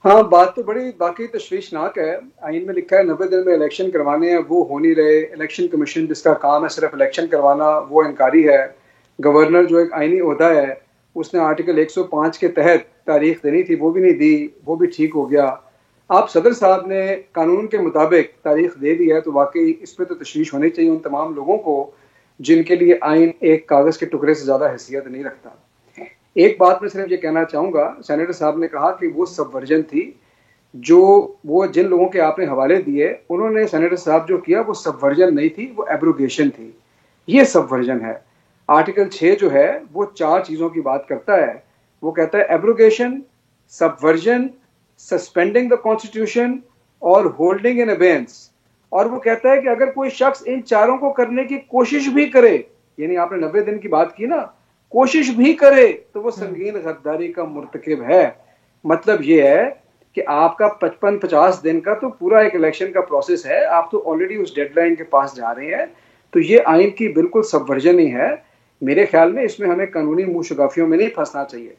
हाँ, बात तो बड़ी वाकई तशवीशनाक है। आइन में लिखा है 90 दिन में इलेक्शन करवाने हैं, वो हो नहीं रहे। इलेक्शन कमीशन जिसका काम है सिर्फ इलेक्शन करवाना, वो इनकारी है। गवर्नर जो एक आइनी ओहदा है, उसने आर्टिकल 105 के तहत तारीख देनी थी, वो भी नहीं दी, वो भी ठीक हो गया। आप सदर साहब ने कानून के मुताबिक तारीख दे दी है, तो वाकई इस पर तो तशवीश होनी चाहिए उन तमाम लोगों को जिनके लिए आइन एक कागज़ के टुकड़े से ज़्यादा हैसियत नहीं रखता। एक बात मैं सिर्फ ये कहना चाहूँगा, सेनेटर साहब ने कहा कि वो सबवर्जन थी। जो वो जिन लोगों के आपने हवाले दिए, उन्होंने सेनेटर साहब जो किया वो सबवर्जन नहीं थी, वो एब्रोगेशन थी। ये सबवर्जन है। आर्टिकल 6 जो है वो 4 चीज़ों की बात करता है। वो कहता है abrogation, subversion, suspending the constitution और होल्डिंग इन अबेंस। और वो कहता है कि अगर कोई शख्स इन चारों को करने की कोशिश भी करे, यानी आपने 90 दिन की बात की ना, कोशिश भी करे तो वो हम्म। संगीन गद्दारी का मुर्तकिब है। मतलब ये है कि आपका 55-50 दिन का तो पूरा एक इलेक्शन का प्रोसेस है, आप तो ऑलरेडी उस डेडलाइन के पास जा रहे हैं। तो ये आइन की बिल्कुल सबवर्जन ही है। मेरे ख्याल में इसमें हमें कानूनी मुंह शुगाफियों में नहीं फंसना चाहिए।